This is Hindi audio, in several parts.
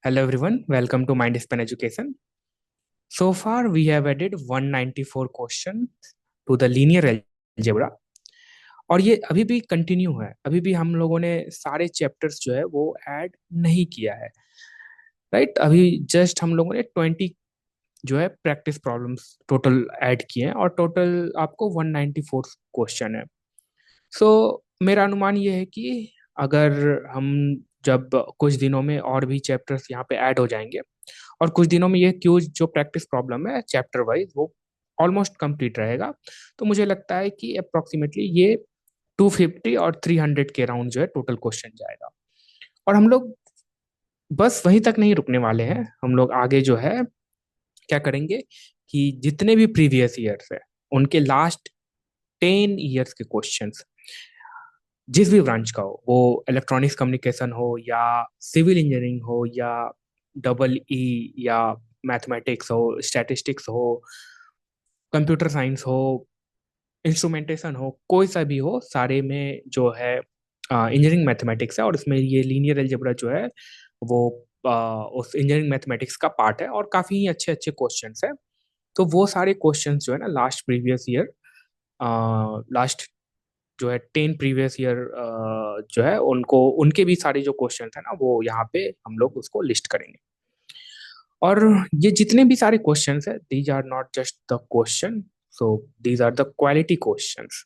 Hello everyone, welcome to Mindspan Education. So far we have added 194 questions to the linear algebra और ये अभी भी कंटिन्यू है। अभी भी हम लोगों ने सारे चैप्टर्स जो है वो ऐड नहीं किया है। राइट, अभी जस्ट हम लोगों ने 20 जो है प्रैक्टिस प्रॉब्लम्स टोटल ऐड किए हैं और टोटल आपको 194 क्वेश्चन है। सो मेरा अनुमान ये है कि अगर हम जब कुछ दिनों में और भी चैप्टर्स यहाँ पे ऐड हो जाएंगे और कुछ दिनों में ये क्यूज जो प्रैक्टिस प्रॉब्लम है चैप्टर वाइज वो ऑलमोस्ट कंप्लीट रहेगा, तो मुझे लगता है कि अप्रोक्सीमेटली ये 250 और 300 के राउंड जो है टोटल क्वेश्चन जाएगा। और हम लोग बस वहीं तक नहीं रुकने वाले हैं, हम लोग आगे जो है क्या करेंगे कि जितने भी प्रीवियस ईयर्स है उनके लास्ट 10 ईयर्स के क्वेश्चंस जिस भी ब्रांच का हो, वो इलेक्ट्रॉनिक्स कम्युनिकेशन हो या सिविल इंजीनियरिंग हो या डबल ई या मैथमेटिक्स हो, स्टैटिस्टिक्स हो, कंप्यूटर साइंस हो, इंस्ट्रूमेंटेशन हो, कोई सा भी हो, सारे में जो है इंजीनियरिंग मैथमेटिक्स है और उसमें ये लीनियर अलजेब्रा जो है वो उस इंजीनियरिंग मैथमेटिक्स का पार्ट है और काफ़ी अच्छे अच्छे क्वेश्चंस है। तो वो सारे क्वेश्चंस जो है ना लास्ट प्रीवियस ईयर, लास्ट जो है 10 प्रीवियस ईयर जो है उनको उनके भी सारे जो क्वेश्चन है ना वो यहाँ पे हम लोग उसको लिस्ट करेंगे। और ये जितने भी सारे क्वेश्चंस है these are not just the question, so these are the quality questions.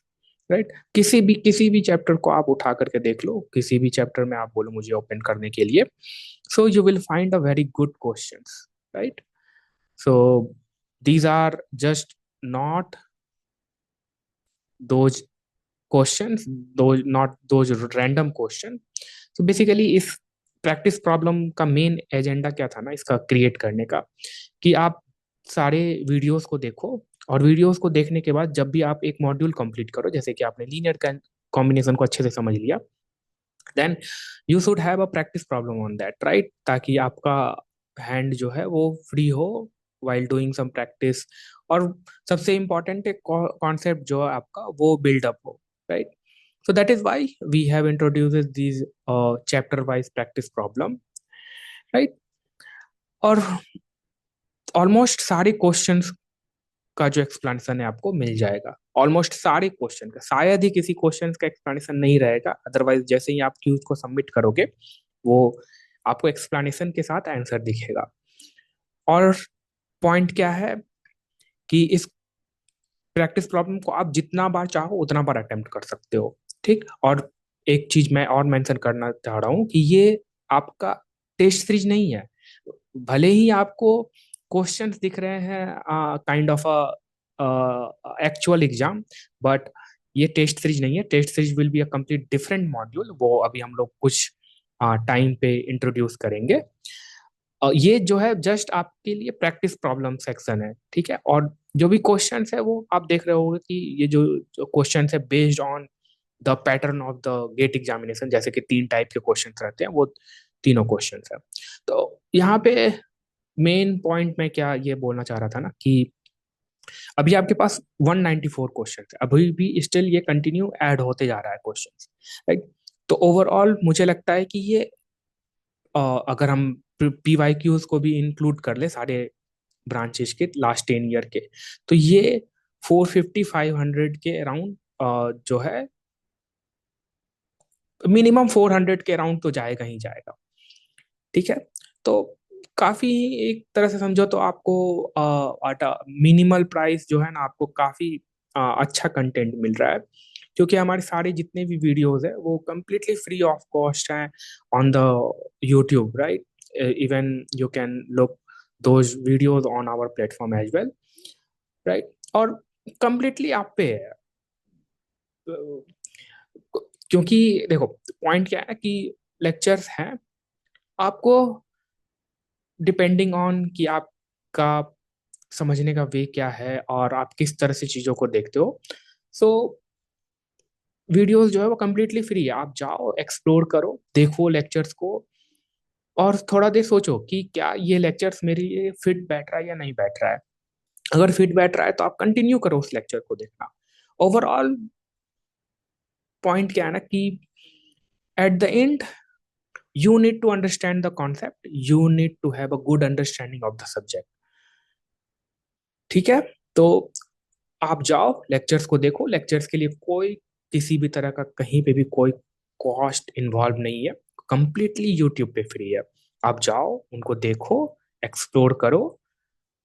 Right, किसी भी चैप्टर को आप उठा करके देख लो, किसी भी चैप्टर में आप बोलो मुझे ओपन करने के लिए, so you will find a very good questions. Right, so these are just not those questions, though not those random question. तो बेसिकली इस प्रैक्टिस प्रॉब्लम का मेन एजेंडा क्या था ना इसका क्रिएट करने का, कि आप सारे वीडियोस को देखो और वीडियोस को देखने के बाद जब भी आप एक मॉड्यूल कंप्लीट करो, जैसे कि आपने लीनियर कॉम्बिनेशन को अच्छे से समझ लिया, then you should have a practice problem on that. Right, ताकि आपका हैंड जो है वो फ्री हो वाइल डूइंग सम प्रैक्टिस, और सबसे इम्पोर्टेंट एक कॉन्सेप्ट जो है आपका वो बिल्डअप हो। Right, so that is why we have introduced these chapter wise practice problem, right? और ऑलमोस्ट सारे क्वेश्चंस का जो एक्सप्लेनेशन है आपको मिल जाएगा, ऑलमोस्ट सारे क्वेश्चन का, शायद ही किसी क्वेश्चन का एक्सप्लेनेशन नहीं रहेगा, अदरवाइज जैसे ही आप क्यूज को सबमिट करोगे वो आपको एक्सप्लेनेशन के साथ आंसर दिखेगा। और पॉइंट क्या है कि इस प्रैक्टिस प्रॉब्लम को आप जितना बार चाहो उतना बार अटेम्प्ट कर सकते हो। ठीक, और एक चीज मैं और मेंशन करना चाह रहा हूँ कि ये आपका टेस्ट सीरीज नहीं है। भले ही आपको क्वेश्चंस दिख रहे हैं kind of a actual exam, but ये टेस्ट सीरीज नहीं है। Test series will be a complete different module, वो अभी हम लोग कुछ टाइम पे इंट्रोड्यूस करेंगे। ये जो है जस्ट आपके लिए प्रैक्टिस प्रॉब्लम सेक्शन है। ठीक है, और जो भी क्वेश्चंस है वो आप देख रहे होंगे कि ये जो क्वेश्चंस है based on the pattern of the GATE examination, जैसे कि 3 टाइप के क्वेश्चंस रहते हैं, वो तीनों क्वेश्चंस है। तो यहाँ पे मेन पॉइंट मैं क्या ये बोलना चाह रहा था ना कि अभी आपके पास 194 क्वेश्चन है, अभी भी स्टिल ये कंटिन्यू ऐड होते जा रहा है क्वेश्चन। राइट, तो ओवरऑल मुझे लगता है कि ये अगर हम पी वाई क्यूज को भी इंक्लूड कर ले सारे ब्रांचेस के लास्ट 10 ईयर के, तो ये 450-500 के अराउंड जो है मिनिमम 400 के अराउंड तो जाएगा ही जाएगा। ठीक है, तो काफी एक तरह से समझो तो आपको मिनिमल प्राइस जो है ना आपको काफी अच्छा कंटेंट मिल रहा है, क्योंकि हमारे सारे जितने भी वीडियोस है वो completely फ्री ऑफ कॉस्ट हैं on the YouTube. Right, even you can look those videos on our platform as well. Right, और completely आप पे है। क्योंकि देखो पॉइंट क्या है कि लेक्चर्स हैं, आपको डिपेंडिंग ऑन कि आपका समझने का वे क्या है और आप किस तरह से चीज़ों को देखते हो, सो वीडियोस जो है वो कम्प्लीटली फ्री है। आप जाओ एक्सप्लोर करो, देखो लेक्चर्स को और थोड़ा देर सोचो कि क्या ये लेक्चर्स मेरे लिए फिट बैठ रहा है या नहीं बैठ रहा है। अगर फिट बैठ रहा है तो आप कंटिन्यू करो उस लेक्चर को देखना। ओवरऑल पॉइंट क्या है ना कि at the end You need to understand the concept, you need to have a good understanding of the subject. ठीक है, तो आप जाओ लेक्चर्स को देखो, लेक्चर्स के लिए कोई किसी भी तरह का कहीं पे भी कोई कॉस्ट इन्वॉल्व नहीं है, कंप्लीटली यूट्यूब पे फ्री है। आप जाओ उनको देखो, एक्सप्लोर करो,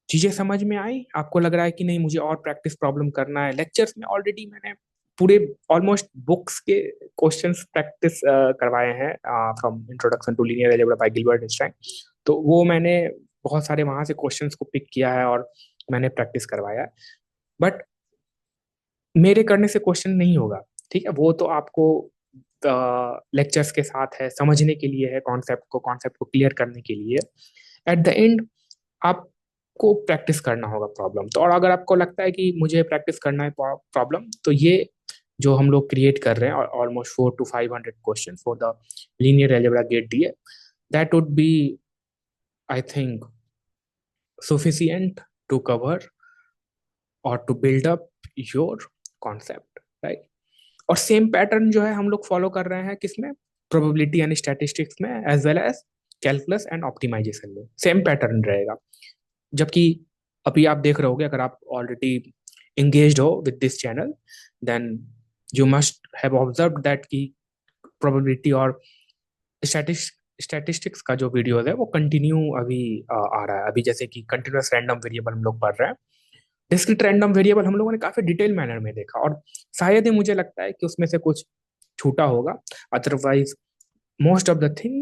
चीजें समझ में आई, आपको लग रहा है कि नहीं मुझे और प्रैक्टिस प्रॉब्लम करना है, लेक्चर्स में ऑलरेडी मैंने पूरे ऑलमोस्ट बुक्स के क्वेश्चंस प्रैक्टिस करवाए हैं from introduction to linear algebra by Gilbert Einstein. तो वो मैंने बहुत सारे वहां से क्वेश्चंस को पिक किया है और मैंने प्रैक्टिस करवाया है। बट मेरे करने से क्वेश्चन नहीं होगा, ठीक है, वो तो आपको लेक्चर्स के साथ है, समझने के लिए है, कॉन्सेप्ट को क्लियर करने के लिए। एट द एंड आपको प्रैक्टिस करना होगा प्रॉब्लम। तो और अगर आपको लगता है कि मुझे प्रैक्टिस करना है प्रॉब्लम, तो ये जो हम लोग क्रिएट कर रहे हैं almost 400 to 500 question for the linear algebra GATE DA, that would be I think sufficient to cover और to build up your concept, right. और सेम पैटर्न जो है हम लोग फॉलो कर रहे हैं किसमें, प्रोबेबिलिटी एंड स्टैटिस्टिक्स में, as well as calculus and optimisation में सेम पैटर्न रहेगा। जबकि अभी आप देख रहे होगे, अगर आप ऑलरेडी engaged हो with this channel, then you must have observe that कि प्रोबेबिलिटी और स्टैटिस्टिक्स का जो वीडियो है वो कंटिन्यू अभी आ रहा है। अभी जैसे कि कंटिन्यूअस रैंडम वेरिएबल हम लोग पढ़ रहे हैं, डिस्क्रीट रैंडम वेरिएबल हम लोगों ने काफी डिटेल मैनर में देखा, और शायद ही मुझे लगता है कि उसमें से कुछ छूटा होगा। Otherwise most of the thing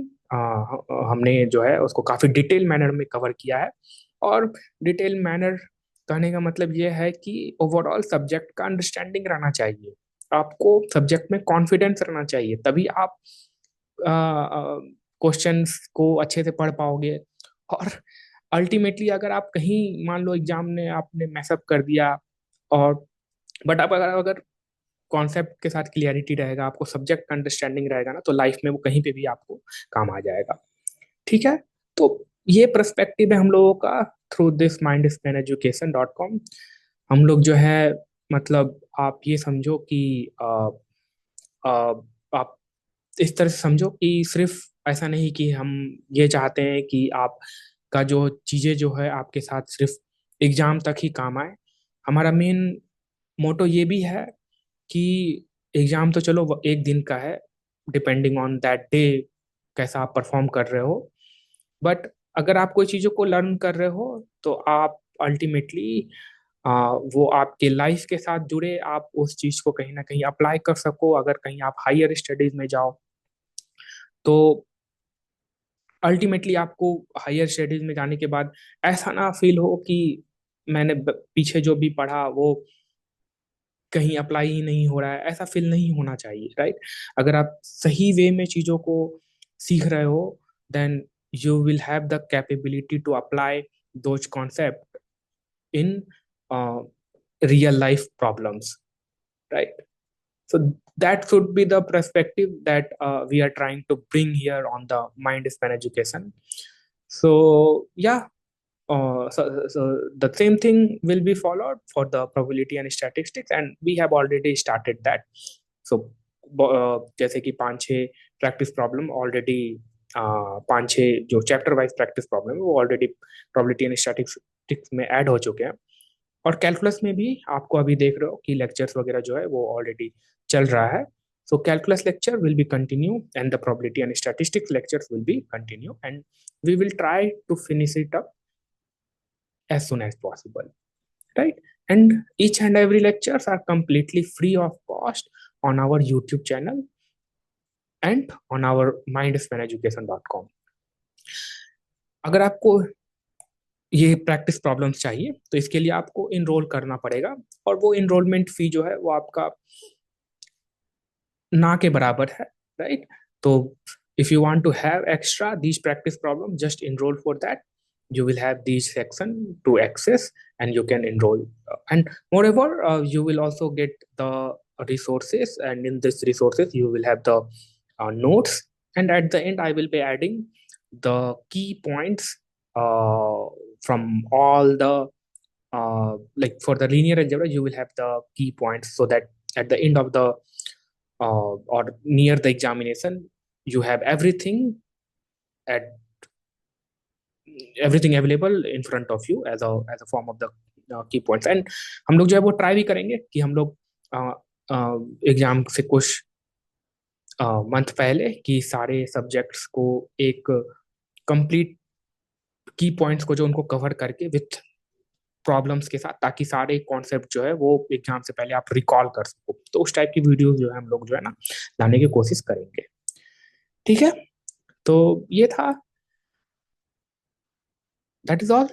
हमने जो है उसको काफी डिटेल मैनर में कवर किया है। और डिटेल मैनर कहने का मतलब ये है कि ओवरऑल सब्जेक्ट का अंडरस्टैंडिंग रहना चाहिए, आपको सब्जेक्ट में कॉन्फिडेंस रहना चाहिए, तभी आप क्वेश्चंस को अच्छे से पढ़ पाओगे। और अल्टीमेटली अगर आप कहीं मान लो एग्जाम ने आपने मैसअप कर दिया, और बट आप अगर कॉन्सेप्ट के साथ क्लियरिटी रहेगा, आपको सब्जेक्ट का अंडरस्टैंडिंग रहेगा ना, तो लाइफ में वो कहीं पे भी आपको काम आ जाएगा। ठीक है, तो ये पर्सपेक्टिव है हम लोगों का थ्रू दिस mindspaneducation.com। हम लोग जो है, मतलब आप ये समझो कि अ, आप इस तरह से समझो कि सिर्फ ऐसा नहीं कि हम ये चाहते हैं कि आप का जो चीज़ें जो है आपके साथ सिर्फ एग्जाम तक ही काम आए। हमारा मेन मोटो ये भी है कि एग्जाम तो चलो वो एक दिन का है, डिपेंडिंग ऑन दैट डे कैसा आप परफॉर्म कर रहे हो, बट अगर आप कोई चीज़ों को लर्न कर रहे हो तो आप अल्टीमेटली वो आपके लाइफ के साथ जुड़े, आप उस चीज़ को कहीं ना कहीं अप्लाई कर सको। अगर कहीं आप हायर स्टडीज में जाओ तो अल्टीमेटली आपको हायर स्टडीज में जाने के बाद ऐसा ना फील हो कि मैंने पीछे जो भी पढ़ा वो कहीं अप्लाई ही नहीं हो रहा है, ऐसा फील नहीं होना चाहिए, राइट। अगर आप सही वे में चीज़ों को सीख रहे हो, then you will have the capability to apply those concept in real life problems, right? So that should be the perspective that we are trying to bring here on the mind span education. So yeah, so the same thing will be followed for the probability and statistics, and we have already started that. So जैसे कि 5-6 प्रैक्टिस प्रॉब्लम ऑलरेडी, 5-6 जो चैप्टर वाइज प्रैक्टिस प्रॉब्लम है वो ऑलरेडी प्रोबेबिलिटी एंड स्टैटिस्टिक्स में ऐड हो चुके हैं। और कैलकुलस में भी आपको अभी देख रहे हो कि लेक्चर्स वगैरह जो है वो ऑलरेडी चल रहा है। So calculus lecture will be continue and the probability and statistics lectures will be continue, and we will try to finish it up as soon as possible, right? And each and every lectures are completely free of cost on our YouTube channel and on our mindspaneducation.com. अगर आपको ये प्रैक्टिस प्रॉब्लम्स चाहिए तो इसके लिए आपको इनरोल करना पड़ेगा, और वो इनरोलमेंट फी जो है वो आपका ना के बराबर है, राइट। तो if you want to have extra these practice problem, just enroll for that. You will have these section to access, and you can enroll. And moreover, you will also get the resources, and in this resources you will have the notes, and at the end I will be adding the key points from all the like for the linear algebra you will have the key points, so that at the end of the or near the examination you have everything at everything available in front of you as a form of the key points. And हम लोग जो है वो ट्राई भी करेंगे कि हम लोग एग्जाम से कुछ मंथ पहले कि सारे सब्जेक्ट्स को एक कंप्लीट की पॉइंट्स को जो उनको कवर करके विथ प्रॉब्लम्स के साथ, ताकि सारे कॉन्सेप्ट जो है वो एग्जाम से पहले आप रिकॉल कर सको। तो उस टाइप की वीडियो जो है हम लोग जो है ना लाने की कोशिश करेंगे। ठीक है, तो ये था, दैट इज ऑल।